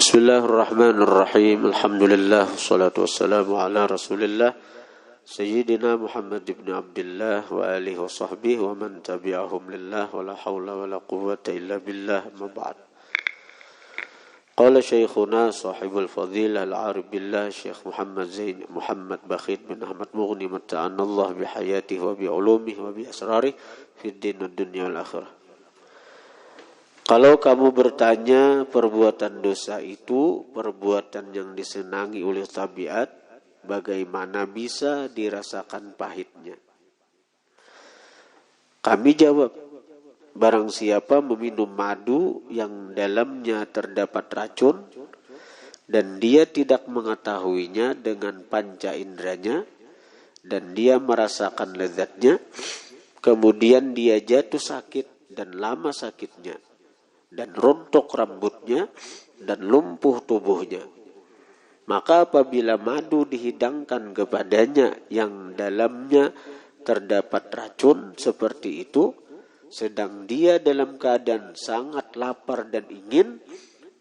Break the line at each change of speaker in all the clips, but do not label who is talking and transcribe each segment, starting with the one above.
Bismillahirrahmanirrahim. Alhamdulillah wassalatu wassalamu ala Rasulillah Sayyidina Muhammad ibn Abdullah wa alihi wa sahbihi wa man tabi'ahum lillah wa la hawla wa la quwwata illa billah ma ba'd. Qala syekhuna sahibul fadilah al-arif billah Syekh Muhammad Bakhit bin Ahmad Mughni mata'anallah bihayatihi wa bi'ulumihi wa bi asrarih fid din wad dunya wal akhirah. Kalau kamu bertanya perbuatan dosa itu perbuatan yang disenangi oleh tabiat, bagaimana bisa dirasakan pahitnya? Kami jawab, barang siapa meminum madu yang dalamnya terdapat racun dan dia tidak mengetahuinya dengan panca inderanya dan dia merasakan lezatnya, kemudian dia jatuh sakit dan lama sakitnya, dan rontok rambutnya dan lumpuh tubuhnya. Maka apabila madu dihidangkan kepadanya yang dalamnya terdapat racun seperti itu, sedang dia dalam keadaan sangat lapar dan ingin,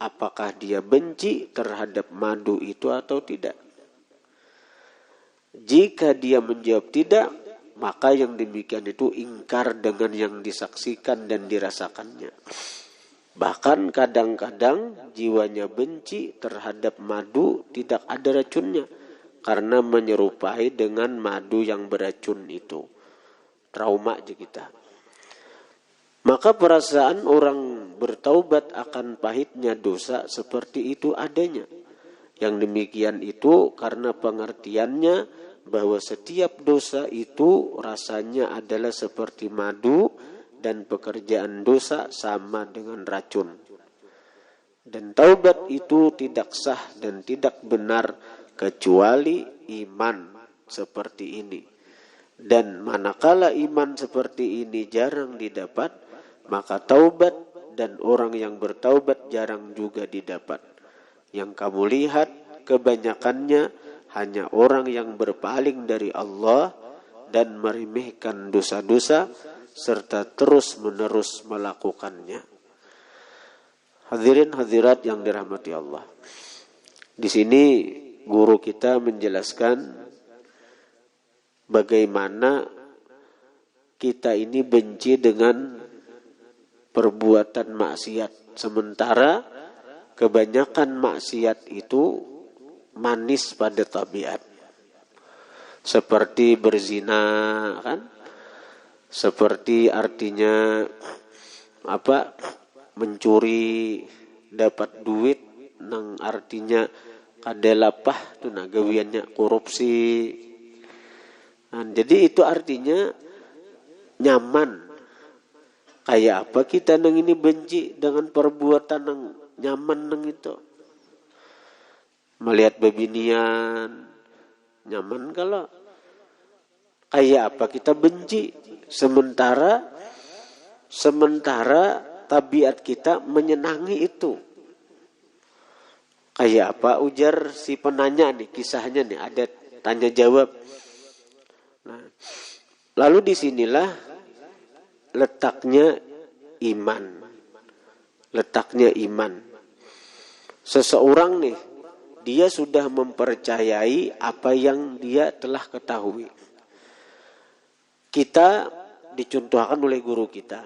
apakah dia benci terhadap madu itu atau tidak? Jika dia menjawab tidak, maka yang demikian itu ingkar dengan yang disaksikan dan dirasakannya. Bahkan kadang-kadang jiwanya benci terhadap madu tidak ada racunnya karena menyerupai dengan madu yang beracun itu. Trauma aja kita. Maka perasaan orang bertaubat akan pahitnya dosa seperti itu adanya. Yang demikian itu karena pengertiannya bahwa setiap dosa itu rasanya adalah seperti madu dan pekerjaan dosa sama dengan racun. Dan taubat itu tidak sah dan tidak benar kecuali iman seperti ini. Dan manakala iman seperti ini jarang didapat, maka taubat dan orang yang bertaubat jarang juga didapat. Yang kamu lihat kebanyakannya hanya orang yang berpaling dari Allah dan meremehkan dosa-dosa serta terus-menerus melakukannya. Hadirin hadirat yang dirahmati Allah. Di sini guru kita menjelaskan bagaimana kita ini benci dengan perbuatan maksiat. Sementara kebanyakan maksiat itu manis pada tabiat. Seperti berzina, kan? Seperti artinya mencuri dapat duit nang artinya kadelapah tuh gawiannya korupsi. Nah, jadi itu artinya nyaman. Kayak apa kita nang ini benci dengan perbuatan nang nyaman nang itu. Melihat bebinian nyaman kalau kayak apa kita benci. Sementara tabiat kita menyenangi itu. Kayak apa ujar si penanya nih, kisahnya nih ada tanya jawab. Nah, lalu disinilah letaknya iman. Letaknya iman. Seseorang nih, dia sudah mempercayai apa yang dia telah ketahui. Kita dicontohkan oleh guru kita.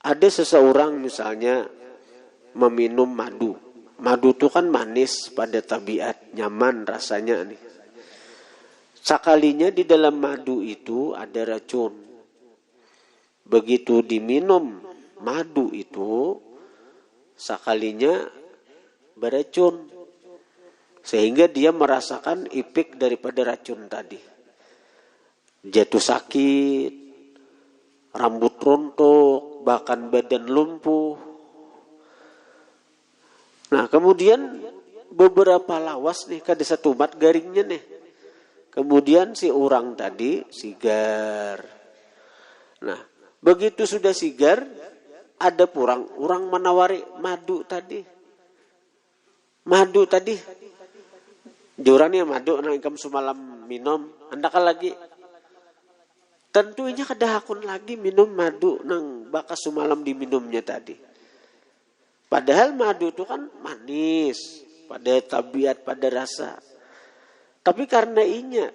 Ada seseorang misalnya meminum madu. Madu itu kan manis pada tabiat, nyaman rasanya nih. Sekalinya di dalam madu itu ada racun. Begitu diminum madu itu, sekalinya beracun. Sehingga dia merasakan efek daripada racun tadi. Jatuh sakit, rambut rontok, bahkan badan lumpuh. Nah, kemudian beberapa lawas nih, kada satu mat garingnya nih. Kemudian si orang tadi sigar. Nah, begitu sudah sigar, ada orang menawari madu tadi. Madu tadi. Jurannya madu, nah ikam semalam minum, anda kan lagi. Tentunya kada hakun lagi minum madu nang bakas semalam diminumnya tadi. Padahal madu itu kan manis, pada tabiat, pada rasa. Tapi karena inya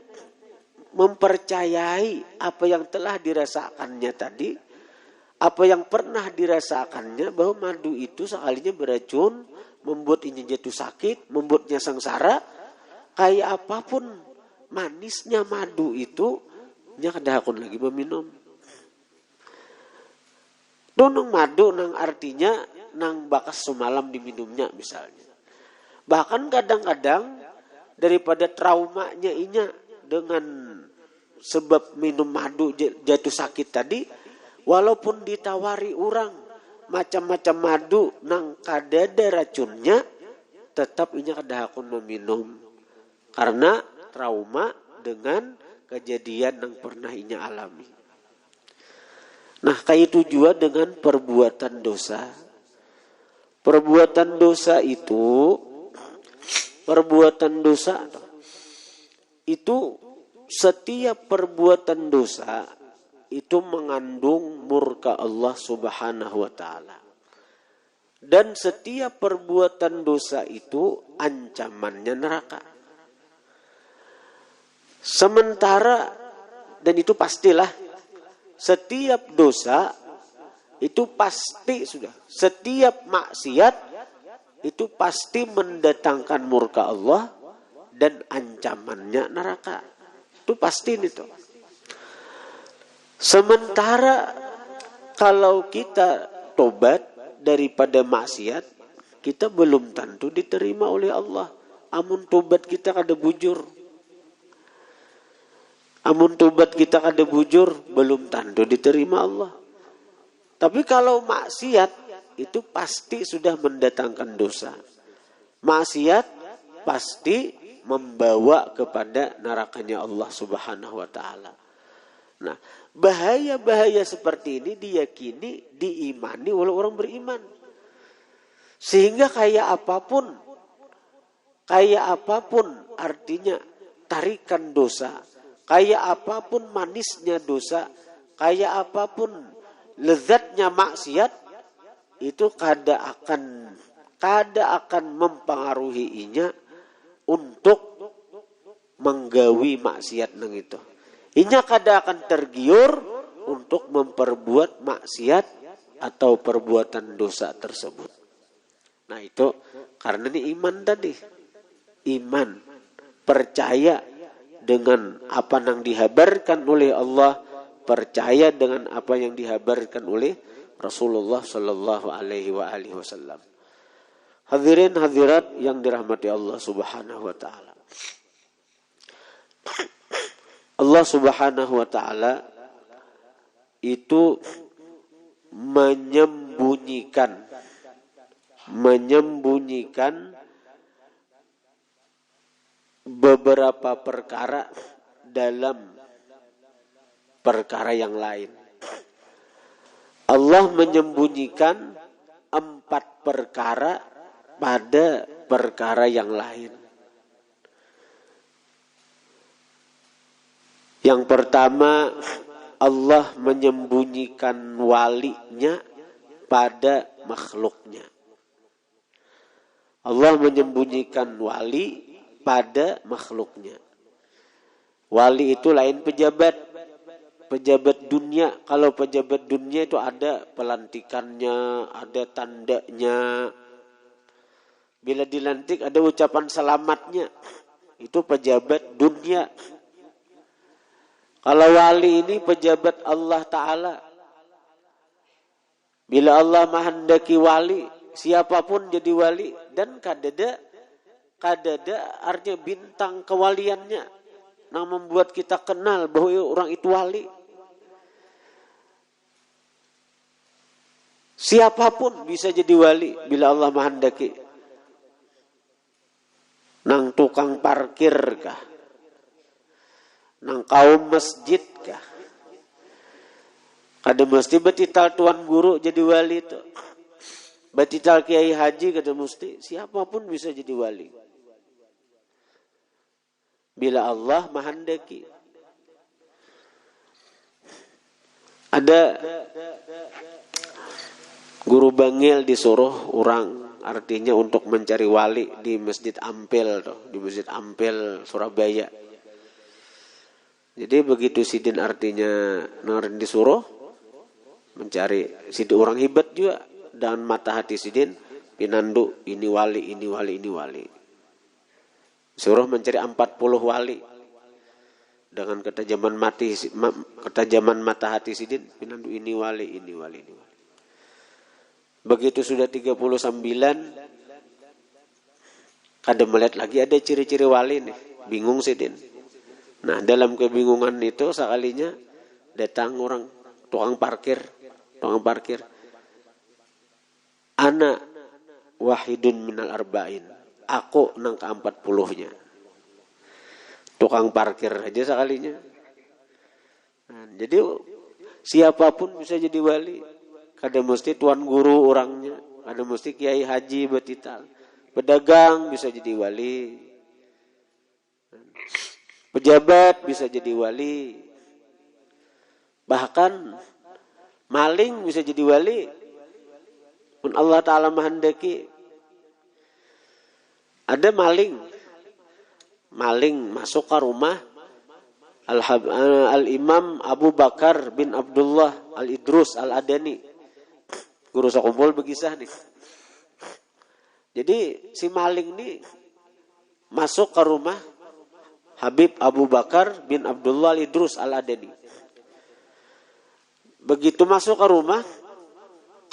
mempercayai apa yang telah dirasakannya tadi, apa yang pernah dirasakannya, bahwa madu itu sekalinya beracun, membuat inya jatuh sakit, membuatnya sengsara, kayak apapun manisnya madu itu, nya kadahakun lagi meminum. Nung madu nang artinya nang bakas semalam diminumnya misalnya. Bahkan kadang-kadang daripada traumanya inya dengan sebab minum madu jatuh sakit tadi, walaupun ditawari orang macam-macam madu nang kadada racunnya, tetap inya kadahakun meminum karena trauma dengan kejadian yang pernah inya alami. Nah, kayak itu juga dengan perbuatan dosa. Perbuatan dosa itu setiap perbuatan dosa itu mengandung murka Allah Subhanahu wa taala. Dan setiap perbuatan dosa itu ancamannya neraka. Sementara, dan itu pastilah, setiap dosa itu pasti sudah, setiap maksiat itu pasti mendatangkan murka Allah dan ancamannya neraka. Itu pasti itu. Sementara kalau kita tobat daripada maksiat, kita belum tentu diterima oleh Allah. Amun tobat kita kada bujur. Amun tobat kita kada bujur, belum tentu diterima Allah. Tapi kalau maksiat, itu pasti sudah mendatangkan dosa. Maksiat pasti membawa kepada nerakanya Allah Subhanahu wa taala. Nah, bahaya-bahaya seperti ini diyakini, diimani oleh orang beriman. Sehingga kayak apapun artinya tarikan dosa, kayak apapun manisnya dosa, kayak apapun lezatnya maksiat, itu kada akan mempengaruhi inya untuk menggawi maksiat nang itu. Inya kada akan tergiur untuk memperbuat maksiat atau perbuatan dosa tersebut. Nah itu karena ini iman tadi. Iman, percaya dengan apa yang dihabarkan oleh Allah, percaya dengan apa yang dihabarkan oleh Rasulullah Shallallahu Alaihi Wasallam. Hadirin hadirat yang dirahmati Allah Subhanahu Wa Taala. Allah Subhanahu Wa Taala itu menyembunyikan beberapa perkara dalam perkara yang lain. Allah menyembunyikan 4 perkara pada perkara yang lain. Yang pertama, Allah menyembunyikan walinya pada makhluknya. Allah menyembunyikan wali pada makhluknya. Wali itu lain pejabat dunia. Kalau pejabat dunia itu ada pelantikannya, ada tandanya. Bila dilantik ada ucapan selamatnya. Itu pejabat dunia. Kalau wali ini pejabat Allah Ta'ala. Bila Allah menghendaki wali, siapapun jadi wali, dan kadada artinya bintang kewaliannya yang membuat kita kenal bahwa orang itu wali. Siapapun bisa jadi wali bila Allah menghendaki. Nang tukang parkir kah? Nang kaum masjid kah? Kada mesti betital tuan guru jadi wali itu. Betital kiai haji kada mesti. Siapapun bisa jadi wali. Bila Allah menghendaki. Ada guru bangil disuruh orang artinya untuk mencari wali di Masjid Ampel, di Masjid Ampel Surabaya. Jadi begitu sidin artinya ngerin disuruh mencari sidin orang hebat juga dan mata hati sidin pinandu ini wali, ini wali, ini wali. Suruh mencari 40 wali dengan ketajaman mata hati sidin pinandu ini wali, ini wali, ini wali. Begitu sudah 39 kada melihat lagi ada ciri-ciri wali nih, bingung sidin. Nah, dalam kebingungan itu sekalinya datang orang tukang parkir. Ana wahidun minal arba'in. Aku nang ke-40-nya. Tukang parkir aja sekalinya. Nah, jadi siapapun bisa jadi wali. Kada mesti tuan guru orangnya, kada mesti kiai haji betital. Pedagang bisa jadi wali. Pejabat bisa jadi wali. Bahkan maling bisa jadi wali. Pun Allah Ta'ala menghendaki. Ada maling masuk ke rumah Al-Imam Abu Bakar bin Abdullah Al-Idrus Al-Adani. Guru sakumpul begisah nih. Jadi si maling nih masuk ke rumah Habib Abu Bakar bin Abdullah Al-Idrus Al-Adani. Begitu masuk ke rumah,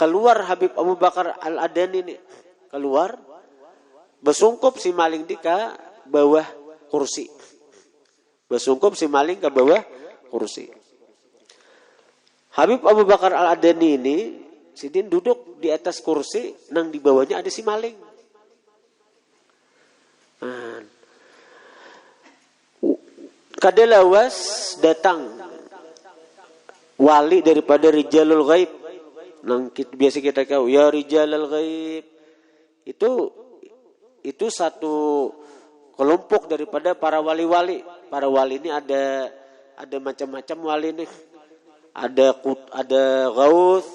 keluar Habib Abu Bakar Al-Adani nih. Keluar, besungkup si maling di ke bawah kursi. Besungkup si maling ke bawah kursi. Habib Abu Bakar Al-Adani ini, sidin duduk di atas kursi, nang di bawahnya ada si maling. Kadalawas datang wali daripada Rijalul Ghaib. Nang biasa kita tahu ya Rijalul Ghaib. Itu satu kelompok daripada para wali-wali. Para wali ini ada macam-macam wali nih. Ada Gauth,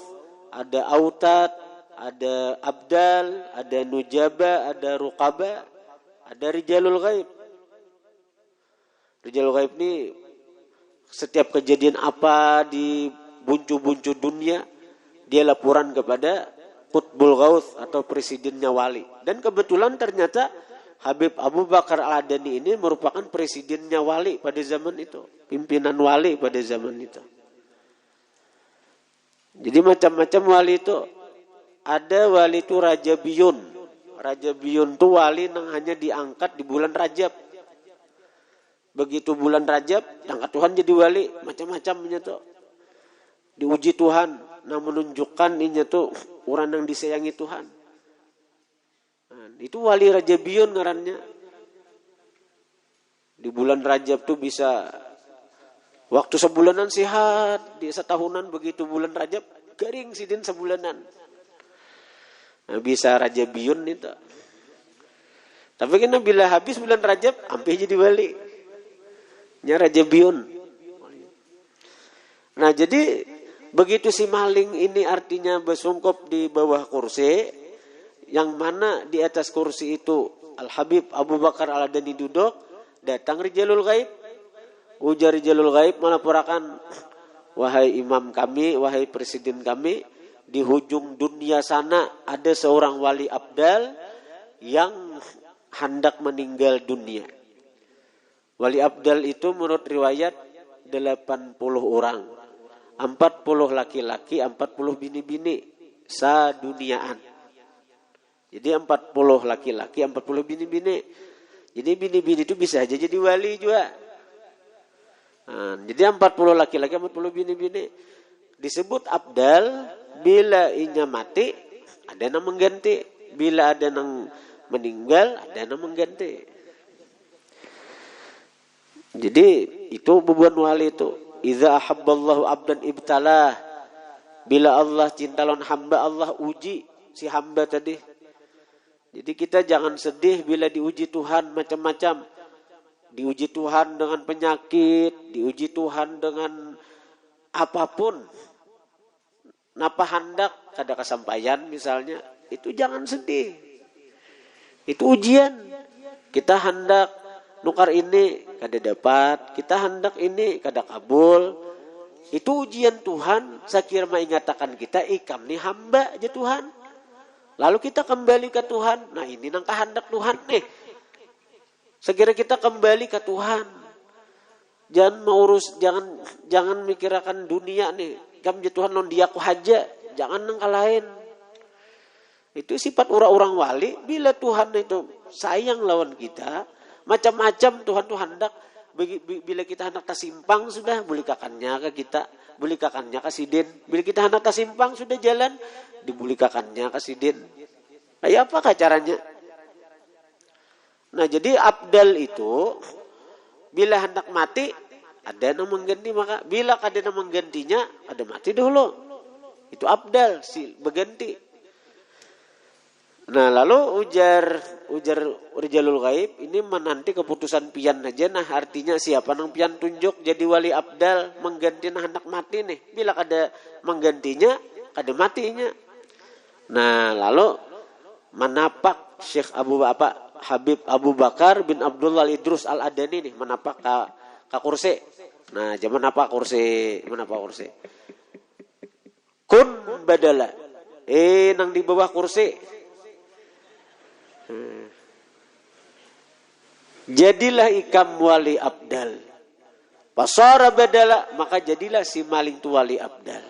ada Autad, ada Abdal, ada Nujaba, ada Ruqaba, ada Rijalul Ghaib. Rijalul Ghaib ini setiap kejadian apa di buncu-buncu dunia dia laporan kepada Qutbul Gauth atau presidennya wali. Dan kebetulan ternyata Habib Abu Bakar Al-Adani ini merupakan presidennya wali pada zaman itu, pimpinan wali pada zaman itu. Jadi macam-macam wali itu. Ada wali itu Raja Biyun. Raja Biyun itu wali yang hanya diangkat di bulan Rajab. Begitu bulan Rajab, angkat Tuhan jadi wali, macam-macamnya tuh. Diuji Tuhan, nah menunjukkan ini tuh orang yang disayangi Tuhan. Nah, itu wali Raja Biyun ngarannya. Di bulan Rajab tuh bisa waktu sebulanan sehat, di setahunan begitu bulan Rajab garing sidin sebulanan. Nah, bisa Raja Biyun itu. Tapi kan bila habis bulan Rajab, hampir jadi wali. Nya Raja Biyun. Nah, jadi begitu si maling ini artinya bersungkup di bawah kursi, yang mana di atas kursi itu Al-Habib Abu Bakar Al-Adani duduk, datang Rijalul Ghaib. Ujar Rijalul Ghaib melaporkan, wahai imam kami, wahai presiden kami, di hujung dunia sana ada seorang wali abdal yang hendak meninggal dunia. Wali abdal itu menurut riwayat 80 orang. 40 laki-laki, 40 bini-bini saduniaan. Jadi 40 laki-laki, 40 bini-bini. Jadi bini-bini itu bisa aja jadi wali juga. Nah, jadi 40 laki-laki, 40 bini-bini. Disebut abdal bila inya mati, ada yang mengganti. Bila ada yang meninggal, ada yang mengganti. Jadi itu beban wali itu. Idza ahabballahu abdan ibtalah. Bila Allah cinta lawan hamba, Allah uji si hamba tadi. Jadi kita jangan sedih bila diuji Tuhan macam-macam. Diuji Tuhan dengan penyakit, diuji Tuhan dengan apapun. Napa hendak kada kesampaian misalnya, itu jangan sedih. Itu ujian. Kita hendak nukar ini kada dapat, kita hendak ini kada kabul. Itu ujian Tuhan. Sakira mengatakan kita ikam nih hamba aja Tuhan. Lalu kita kembali ke Tuhan. Nah ini nang kehendak Tuhan nih. Sekira kita kembali ke Tuhan. Jangan mikirkan dunia nih. Kam je Tuhan non dia aku haja. Jangan nang kalahin. Itu sifat orang-orang wali. Bila Tuhan itu sayang lawan kita, macam-macam Tuhan tuh hendak. Bila kita hendak tersimpang sudah, bulikakannya ke kita, bulikakannya ke sidin. Bila kita hendak tersimpang sudah jalan, dibulikakannya ke sidin. Kayak apakah caranya? Nah jadi abdal itu bila hendak mati ada yang mengganti, maka bila ada yang menggantinya ada mati dulu. Itu abdal si berganti. Nah lalu ujar Rijalul Ghaib ini menanti keputusan pian aja. Nah artinya siapa nang pian tunjuk jadi wali abdal mengganti nah hendak mati nih. Bila ada menggantinya ada matinya. Nah lalu menapak Syekh Habib Abu Bakar bin Abdullah Idrus Al-Adani nih menapak ke kursi. Nah, zaman apa kursi? Menapa kursi? Kun badala. Nang di bawah kursi. Jadilah ikam wali abdal. Pasara badala, maka jadilah si maling tu wali abdal.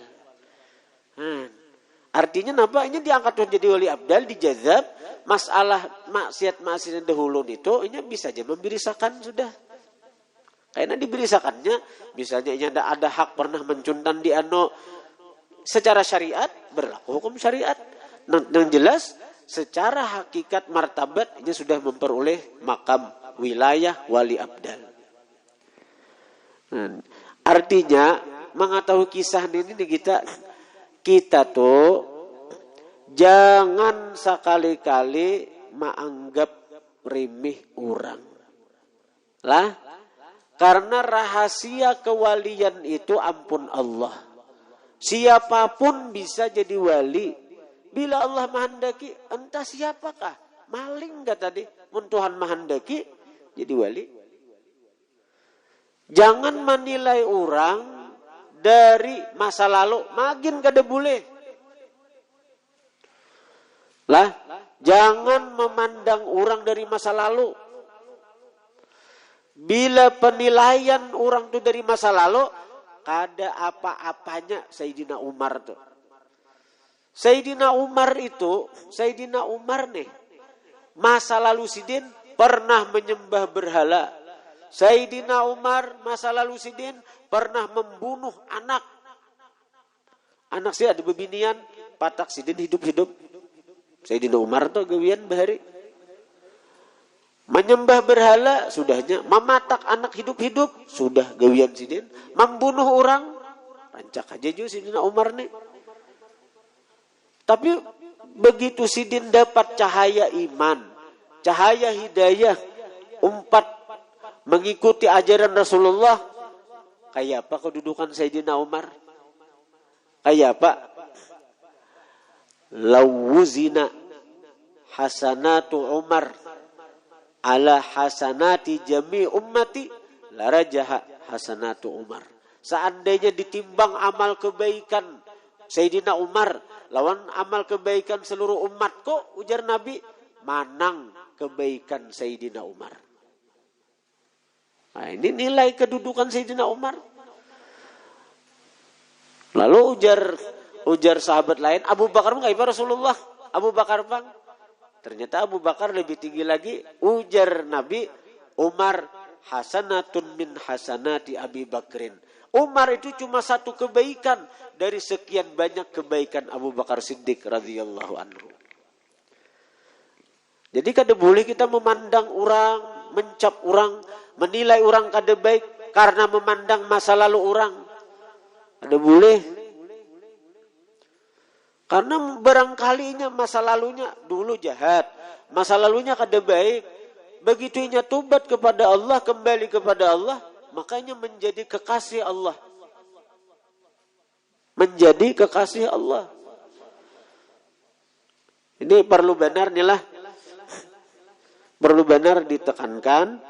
Artinya apa? Ini diangkat jadi wali abdal, dijazab. Masalah maksiat dahulu itu, ini bisa aja membirisakan sudah. Karena dibirisakannya, misalnya ini ada hak pernah mencuntan di secara syariat, berlaku hukum syariat. Yang jelas, secara hakikat martabat, ini sudah memperoleh makam wilayah wali abdal. Artinya, mengetahui kisah ini kita tuh jangan sekali-kali menganggap remeh orang. Lah, karena rahasia kewalian itu ampun Allah. Siapapun bisa jadi wali. Bila Allah menghendaki, entah siapakah. Maling enggak tadi? Mun Tuhan menghendaki jadi wali. Jangan menilai orang dari masa lalu. Makin kada boleh. Lah, jangan memandang orang dari masa lalu. Bila penilaian orang itu dari masa lalu, kada apa-apanya Sayyidina Umar tuh. Sayyidina Umar nih, masa lalu sidin pernah menyembah berhala. Sayyidina Umar masa lalu sidin pernah membunuh anak. Anak saya ada bebinian, patak sidin hidup-hidup. Sayyidina Umar tuh gawian bahari. Menyembah berhala, sudahnya. Mematak anak hidup-hidup, sudah gawian sidin. Membunuh orang, rancak aja juga Sayyidina Umar nih. Tapi begitu sidin dapat cahaya iman, cahaya hidayah, mengikuti ajaran Rasulullah, kayak apa kedudukan Sayyidina Umar? Kayak apa? Lawuzina hasanatu Umar ala hasanati jami ummati larajaha hasanatu Umar. Seandainya ditimbang amal kebaikan Sayyidina Umar lawan amal kebaikan seluruh umatku, ujar Nabi, manang kebaikan Sayyidina Umar. Nah, ini nilai kedudukan Sayyidina Umar. Lalu ujar sahabat lain, Abu Bakar enggak Rasulullah? Abu Bakar bang. Ternyata Abu Bakar lebih tinggi lagi. Ujar Nabi, Umar hasanatun min hasanati Abi Bakrin. Umar itu cuma satu kebaikan dari sekian banyak kebaikan Abu Bakar Siddiq radhiyallahu anhu. Jadi kada boleh kita memandang orang, mencap orang, menilai orang kada baik karena memandang masa lalu orang. Kada boleh. Karena barangkalinya masa lalunya dulu jahat, masa lalunya kada baik. Begitu inya tobat kepada Allah, kembali kepada Allah, makanya menjadi kekasih Allah. Menjadi kekasih Allah. Ini perlu benar nih lah. Perlu benar ditekankan,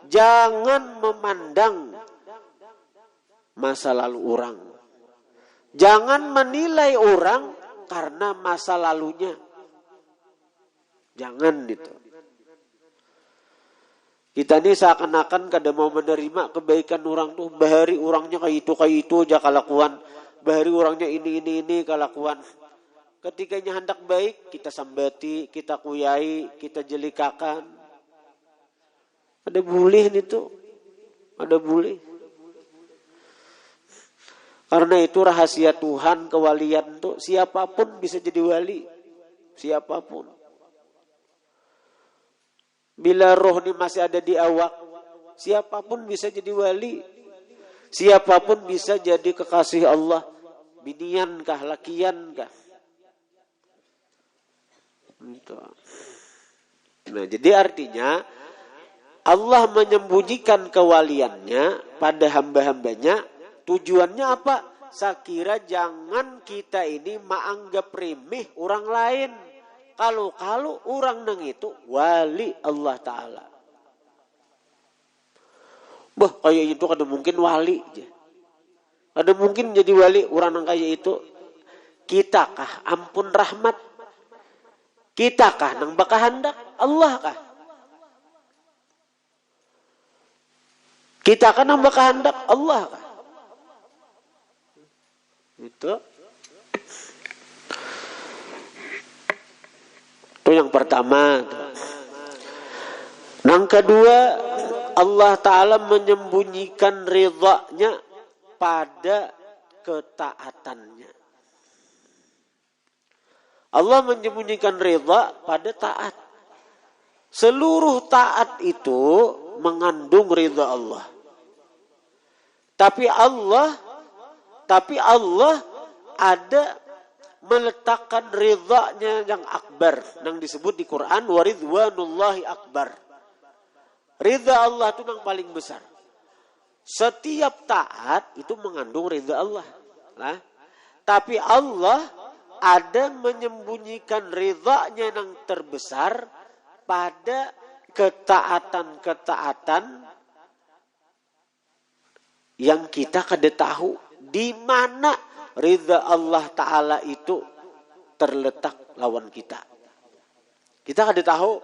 jangan memandang masa lalu orang. Jangan menilai orang karena masa lalunya. Jangan itu. Kita ini seakan-akan kada mau menerima kebaikan orang tuh. Bahari orangnya kayak itu aja kelakuan. Bahari orangnya ini kelakuan. Ketikanya hendak baik, kita sambati, kita kuyai, kita jelikakan. Ada boleh itu. Ada boleh. Karena itu rahasia Tuhan, kewalian tuh siapapun bisa jadi wali. Siapapun. Bila roh ini masih ada di awak, siapapun bisa jadi wali. Siapapun bisa jadi kekasih Allah. Binian kah, lakian kah. Nah, jadi artinya Allah menyembunyikan kewaliannya pada hamba-hambanya. Tujuannya apa? Sakira jangan kita ini menganggap remeh orang lain. Kalau orang nang itu wali Allah Ta'ala. Bah, kayak itu kada mungkin wali aja. Kada mungkin jadi wali orang nang kayak itu. Kita kah ampun rahmat? Kita kah nang bakahandak? Allah kah? Kita kah nang bakahandak? Allah kah? Itu yang pertama. Yang kedua, Allah Ta'ala menyembunyikan ridha-Nya pada ketaatannya. Allah menyembunyikan ridha pada taat. Seluruh taat itu mengandung ridha Allah. Tapi Allah ada meletakkan ridha-Nya yang akbar, yang disebut di Quran waridwanullahi akbar. Ridha Allah itu yang paling besar. Setiap taat itu mengandung ridha Allah. Nah, tapi Allah ada menyembunyikan ridha-Nya yang terbesar pada ketaatan-ketaatan yang kita kada tahu di mana ridha Allah Ta'ala itu terletak lawan kita. Kita kada tahu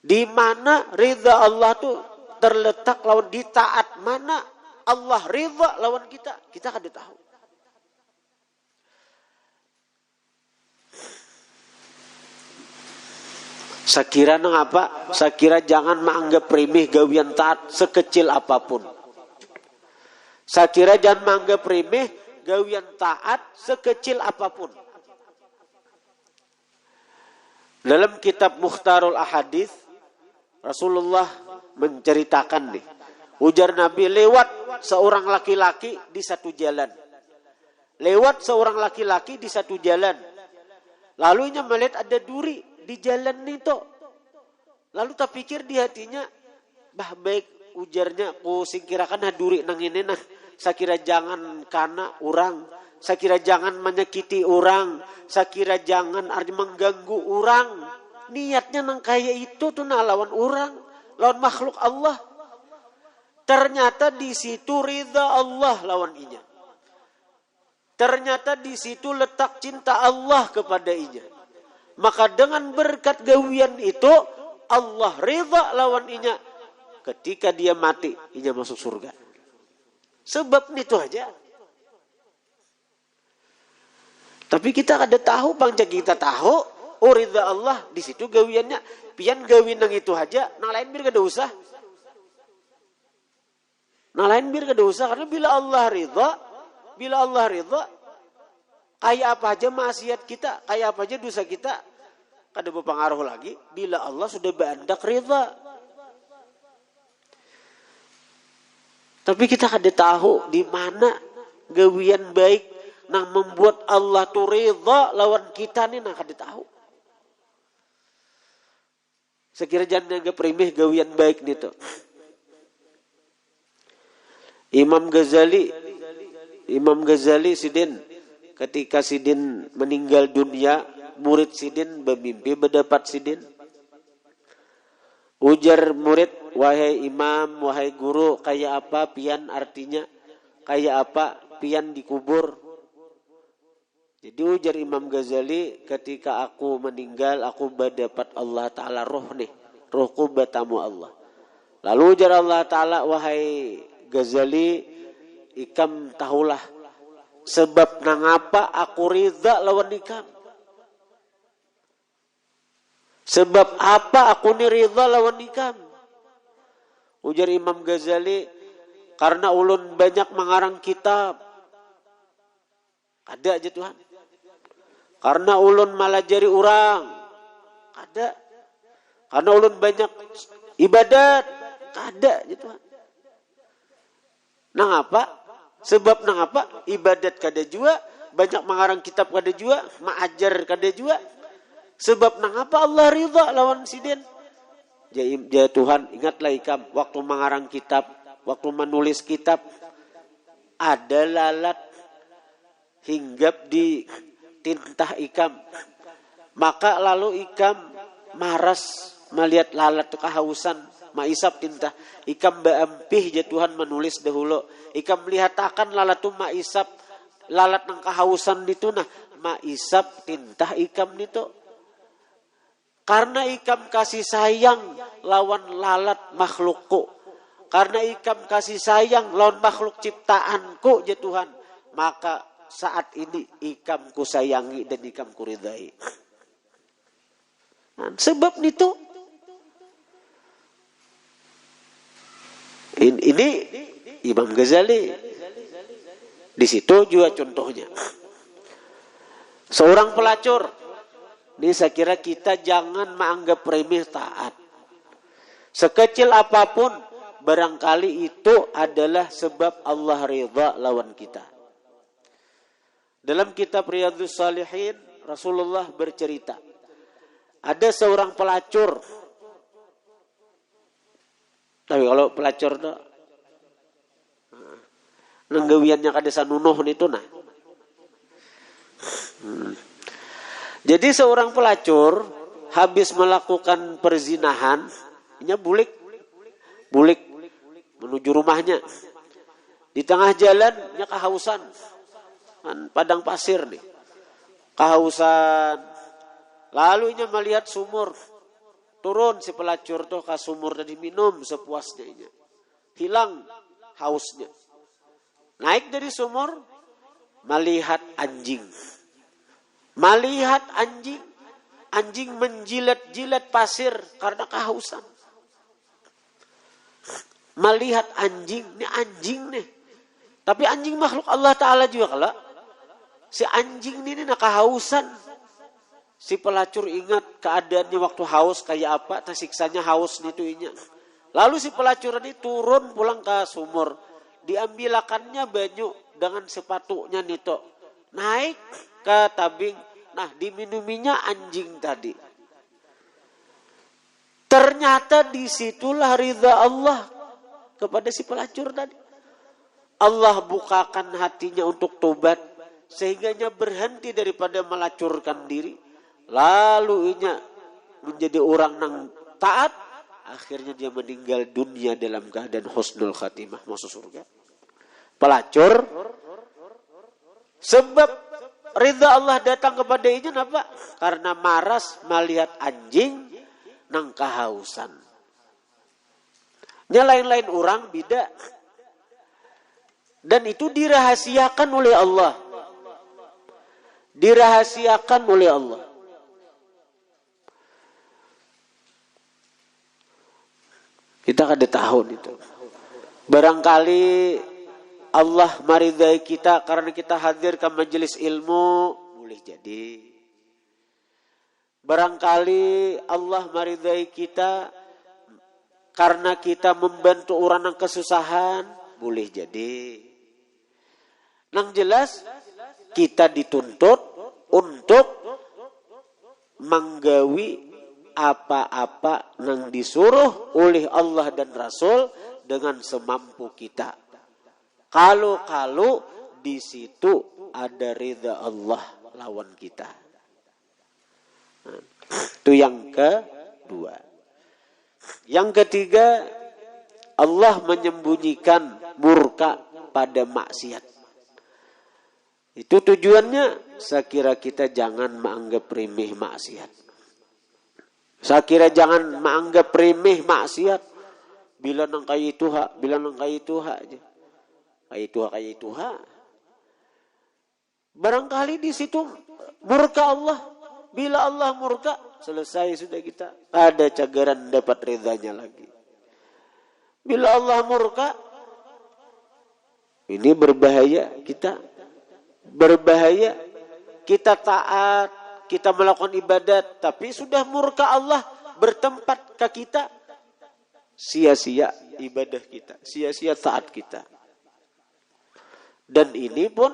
di mana ridha Allah itu terletak lawan, di taat mana Allah ridha lawan kita. Kita kada tahu. Sakira nang apa? Sakira jangan menganggap remeh gawian taat sekecil apapun. Sakira jangan menganggap remeh gawian taat sekecil apapun. Dalam kitab Mukhtarul Ahadits, Rasulullah menceritakan nih. Ujar Nabi, lewat seorang laki-laki di satu jalan. Lewat seorang laki-laki di satu jalan. Lalunya melihat ada duri di jalan itu. Lalu tak pikir di hatinya, bah baik ujarnya, singkirakan duri nang ini nah. Sakira jangan kana orang, sakira jangan menyakiti orang, sakira jangan mengganggu orang. Niatnya nang kaya itu tuh nah lawan orang, lawan makhluk Allah. Ternyata di situ ridha Allah lawan inya. Ternyata di situ letak cinta Allah kepada inya. Maka dengan berkat gawian itu Allah ridha lawan inya. Ketika dia mati, inya masuk surga. Sebab itu aja. Tapi kita kada tahu, pangja kita tahu, ridha Allah di situ gawiannya. Pian gawin nang itu aja, nang lain bir kada usah. Nang lain bir kada usah, karena bila Allah ridha, kayak apa aja maksiat kita, kayak apa aja dosa kita, kada berpengaruh lagi bila Allah sudah beandak ridha. Tapi kita kada tahu di mana gawian baik nang membuat Allah tu ridha lawan kita ni nang kada tahu. Sekira jangan anggap remeh gawian baik ni tu. Imam Ghazali sidin, ketika sidin meninggal dunia, murid sidin bermimpi mendapat sidin. Ujar murid, wahai imam, wahai guru, kayak apa pian artinya? Kayak apa pian dikubur? Jadi ujar Imam Ghazali, ketika aku meninggal, aku berdapat Allah Ta'ala roh nih. Rohku bertamu Allah. Lalu ujar Allah Ta'ala, wahai Ghazali, ikam tahulah sebab nangapa aku ridha lawan ikam. Sebab apa aku ni ridha lawan ikam? Ujar Imam Ghazali, karena ulun banyak mengarang kitab. Ada aja Tuhan. Karena ulun malajari orang. Ada. Karena ulun banyak ibadat. Ada aja Tuhan. Nang apa? Sebab nang apa? Ibadat kada jua. Banyak mengarang kitab kada jua. Maajar kada jua. Sebab nang apa Allah ridha lawan siden. Ya Tuhan, ingatlah ikam. Waktu mengarang kitab. Waktu menulis kitab. Ada lalat hinggap di tintah ikam. Maka lalu ikam maras melihat lalat itu kehausan. Maisap tintah. Ikam baampih ya Tuhan menulis dahulu. Ikam melihat akan lalat itu maisap. Lalat nang kehausan itu nah. Maisap tintah ikam itu. Karena ikam kasih sayang lawan lalat makhlukku. Karena ikam kasih sayang lawan makhluk ciptaanku ya Tuhan. Maka saat ini ikam ku sayangi dan ikam ku ridai. Nah, sebab itu ini Imam Ghazali di situ juga contohnya. Seorang pelacur. Ini saya kira kita jangan menganggap remeh taat. Sekecil apapun barangkali itu adalah sebab Allah ridha lawan kita. Dalam kitab Riyadhus Shalihin, Rasulullah bercerita. Ada seorang pelacur. Tapi kalau pelacur itu, nenggawiannya kada sanunuh itu nah. Jadi seorang pelacur, habis melakukan perzinahan, nya bulik menuju rumahnya. Di tengah jalan, nya kehausan. Padang pasir nih. Kehausan. Lalu ia melihat sumur. Turun si pelacur tuh ke sumur dan diminum sepuasnya inya. Hilang hausnya. Naik dari sumur. Melihat anjing. Melihat anjing. Anjing menjilat-jilat pasir karena kehausan. Melihat anjing. Ini anjing nih. Tapi anjing makhluk Allah Ta'ala juga kalau. Si anjing ini kehausan. Si pelacur ingat keadaannya waktu haus kayak apa. Tersiksanya haus itu inya. Lalu si pelacur ini turun pulang ke sumur. Diambilakannya banyu dengan sepatunya nito. Naik ke tabing. Nah diminuminya anjing tadi. Ternyata disitulah ridha Allah kepada si pelacur tadi. Allah bukakan hatinya untuk tobat. Sehingga ia berhenti daripada melacurkan diri. Lalu ia menjadi orang yang taat. Akhirnya dia meninggal dunia dalam keadaan husnul khatimah. Masuk surga. Pelacur. Sebab ridha Allah datang kepada ia apa? Karena maras melihat anjing nang kehausan. Ini lain-lain orang beda. Dan itu dirahasiakan oleh Allah. Dirahasiakan oleh Allah. Kita kada tahu itu. Barangkali Allah meridai kita karena kita hadir ke majelis ilmu, boleh jadi. Barangkali Allah meridai kita karena kita membantu orang yang kesusahan, boleh jadi. Nang jelas kita dituntut untuk menggawi apa-apa yang disuruh oleh Allah dan Rasul dengan semampu kita. Kalau di situ ada ridha Allah lawan kita. Itu yang kedua. Yang ketiga, Allah menyembunyikan murka pada maksiat. Itu tujuannya, saya kira kita jangan menganggap remeh maksiat. Saya kira jangan menganggap remeh maksiat. Bila nang kayak itu hak, bila nang kayak itu hak aja. Kayak itu hak. Barangkali di situ murka Allah. Bila Allah murka, selesai sudah kita. Ada cagaran dapat ridhanya lagi. Bila Allah murka, ini berbahaya kita. Berbahaya. Kita taat, kita melakukan ibadat, tapi sudah murka Allah bertempat ke kita. Sia-sia ibadah kita, sia-sia taat kita. Dan ini pun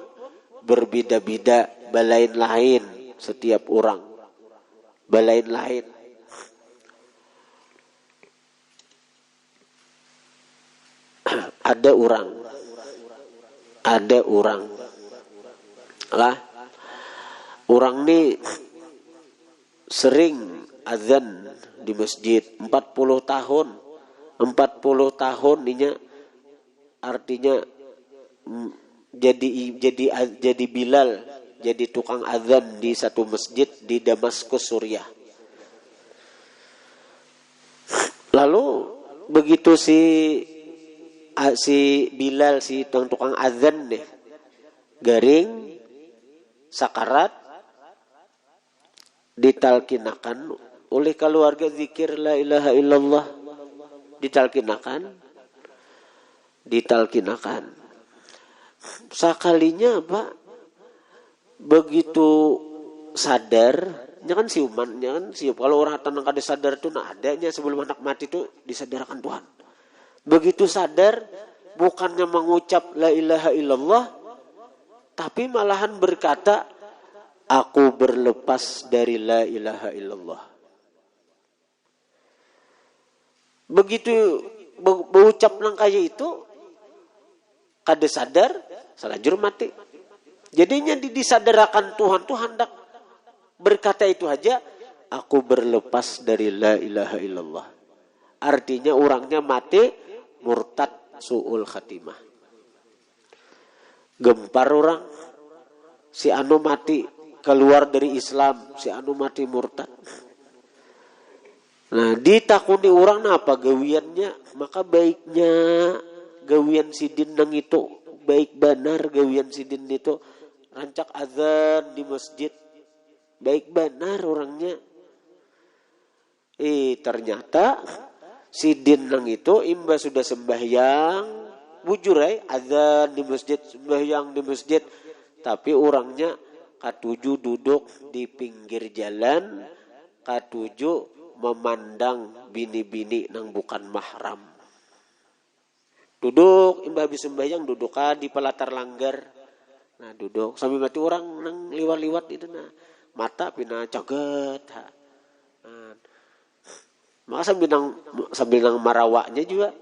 berbeda-beda, balain lain setiap orang. Balain lain. Ada orang lah, orang ini sering azan di masjid 40 tahun. 40 tahun ini artinya jadi Bilal, jadi tukang azan di satu masjid di Damaskus, Suriah. Lalu begitu si Bilal, si tukang azan deh, garing sakarat, ditalkinakan oleh keluarga zikir la ilaha illallah, ditalkinakan. Sekalinya Pak, begitu sadar, kan siuman, kalau orang tenang kada sadar itu adanya sebelum anak mati itu disadarkan Tuhan. Begitu sadar, bukannya mengucap la ilaha illallah, tapi malahan berkata, aku berlepas dari la ilaha illallah. Begitu berucap nang kaya itu, kada sadar, salajur mati. Jadinya disadarakan Tuhan tuh hendak berkata itu aja, aku berlepas dari la ilaha illallah. Artinya orangnya mati murtad su'ul khatimah. Gempar orang, si anu mati keluar dari Islam, si anu mati murtad. Nah, ditakuni orang apa gawiannya, maka baiknya gawian sidin nang itu, baik benar gawian sidin itu, rancak azan di masjid, baik benar orangnya. Ternyata sidin nang itu imba sudah sembahyang, bujur azan di masjid, sembahyang di masjid, tapi orangnya katuju duduk di pinggir jalan, katuju memandang bini-bini nang bukan mahram. Duduk imba habis sembahyang, duduk di pelatar langgar. Nah, duduk sambil mati orang nang liwat-liwat itu nah. Mata pina caget. Nah, maka sambil nang marawaknya juga.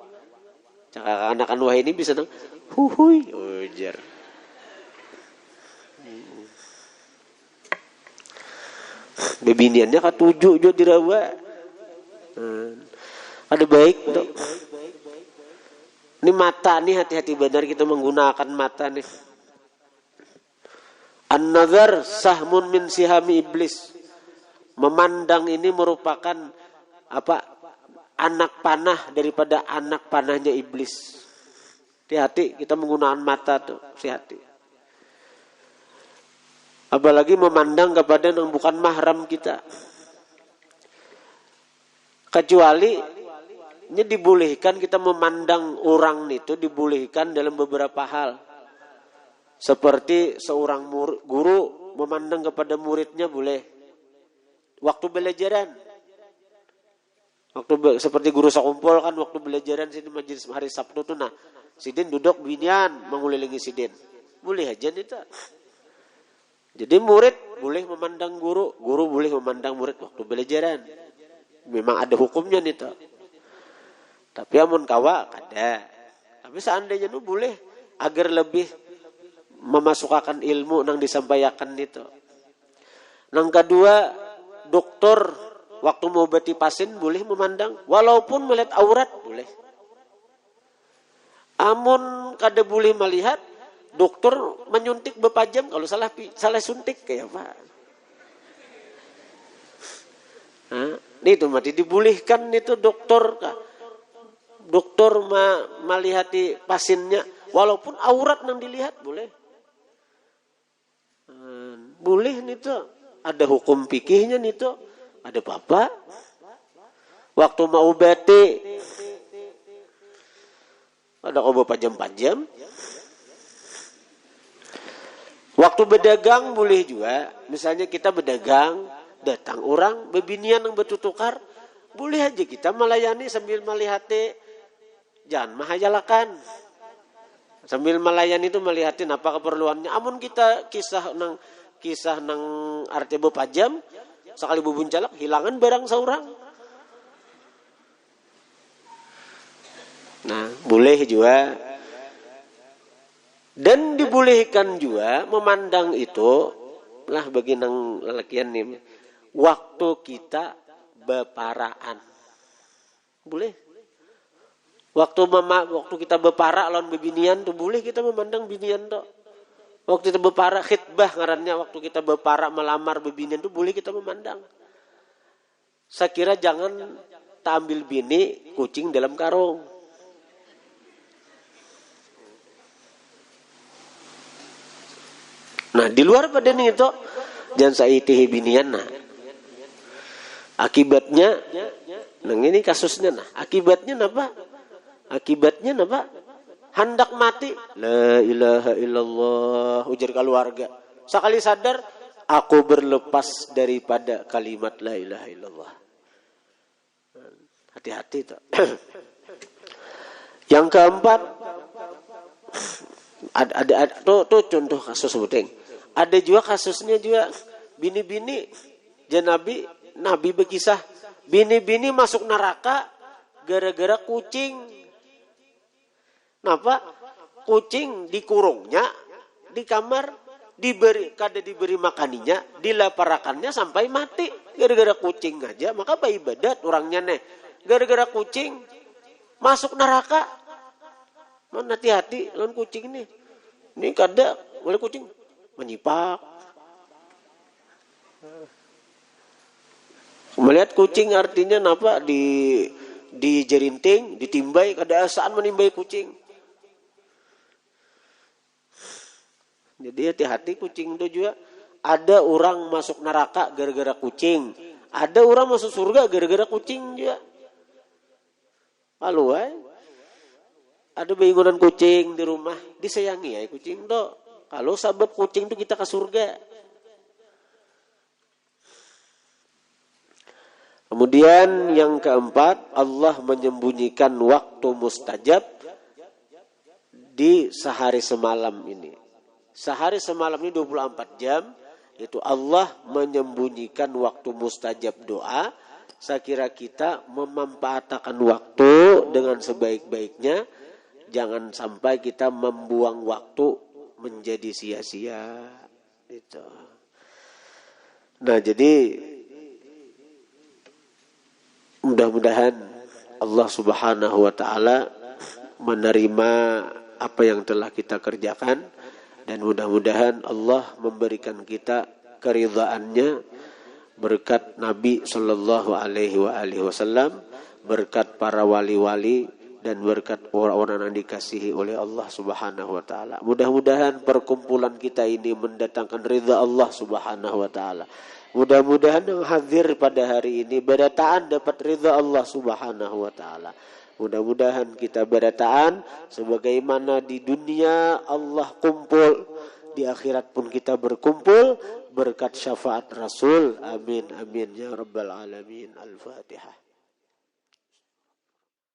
Cakap anak-anak wah ini bisa nang huhui ujar. Bebiniannya katuju jo dirawa. Ada baik dok. Ini mata nih, hati-hati benar kita menggunakan mata nih. An-nazar sahmun min sihami iblis. Memandang ini merupakan anak panah daripada anak panahnya iblis. Hati-hati kita menggunakan mata tuh, hati-hati. Apalagi memandang kepada yang bukan mahram kita. Kecuali ini dibolehkan kita memandang orang itu, dibolehkan dalam beberapa hal. Seperti seorang guru memandang kepada muridnya boleh. Waktu belajaran. Seperti guru sekumpul kan waktu belajaran sini majelis hari Sabtu tuh nah. Sidin duduk binian mengelilingi sidin. Boleh aja nih tak. Jadi murid boleh memandang guru, guru boleh memandang murid waktu belajaran. Memang ada hukumnya nih tak. Tapi amun kawa kada. Tapi seandainya nu boleh agar lebih memasukkan ilmu nang disampaikan itu. Nang kedua, dokter waktu mengobati pasien boleh memandang, walaupun melihat aurat boleh. Amun kada boleh melihat, dokter menyuntik bepajam kalau salah suntik kayak apa? Itu mati dibolehkan itu dokter melihati pasiennya, walaupun aurat yang dilihat boleh. Boleh nih tuh, ada hukum fikihnya nih tuh, ada bapak waktu mau obati ada kau pajam-pajam. Waktu berdagang boleh juga, misalnya kita berdagang, datang orang bebinian yang bertutukar, boleh aja kita melayani sambil melihati, jangan mahajalakan. Sambil melayani itu melihatin apa keperluannya. Amun kita kisah nang arti bepajam, sekali bubuncalak hilangan barang seorang. Nah, boleh juga. Dan dibolehkan juga memandang itu lah bagi nang lelakian nih. Waktu kita beparaan. Boleh. Waktu kita beparak lawan bebinian tuh boleh kita memandang binian tuh. Waktu kita beparak khitbah ngarannya, waktu kita beparak melamar bebinian tuh boleh kita memandang. Saya kira jangan tak ambil bini kucing dalam karung. Nah, di luar pada ini itu jangan saya itihi binian nah. Akibatnya, nah ini kasusnya nah. Akibatnya apa? Hendak mati. La ilaha illallah, ujar keluarga. Sekali sadar, aku berlepas daripada kalimat la ilaha illallah. Hati-hati tuh. Yang keempat, ada tuh contoh kasus sebuteng. Ada juga kasusnya juga bini-bini Nabi berkisah bini-bini masuk neraka gara-gara kucing. Kenapa? Kucing dikurungnya di kamar, diberi makaninya, dilaparakannya sampai mati gara-gara kucing aja. Maka apa ibadat orangnya nih gara-gara kucing masuk neraka. Man, hati-hati lawan kucing nih. Ini kada boleh kucing menyipak. Melihat kucing artinya apa? Di jerinting, ditimbai, kada asaan menimbai kucing. Jadi hati-hati kucing itu juga. Ada orang masuk neraka gara-gara kucing. Ada orang masuk surga gara-gara kucing juga. Halo, ada bangunan kucing di rumah, disayangi ya kucing tuh. Kalau sebab kucing itu kita ke surga. Kemudian yang keempat, Allah menyembunyikan waktu mustajab di sehari semalam ini. Sehari semalam ini 24 jam, itu Allah menyembunyikan waktu mustajab doa. Saya kira kita memanfaatkan waktu dengan sebaik-baiknya. Jangan sampai kita membuang waktu menjadi sia-sia. Itu. Nah, jadi mudah-mudahan Allah Subhanahu wa taala menerima apa yang telah kita kerjakan, dan mudah-mudahan Allah memberikan kita keridhaannya berkat Nabi sallallahu alaihi wasallam, berkat para wali-wali, dan berkat orang-orang yang dikasihi oleh Allah Subhanahu wa taala. Mudah-mudahan perkumpulan kita ini mendatangkan ridha Allah Subhanahu wa taala. Mudah-mudahan yang hadir pada hari ini berataan dapat ridha Allah Subhanahu wa taala. Mudah-mudahan kita berataan sebagaimana di dunia Allah kumpul, di akhirat pun kita berkumpul berkat syafaat Rasul. Amin amin ya rabbal alamin. Al-Fatihah.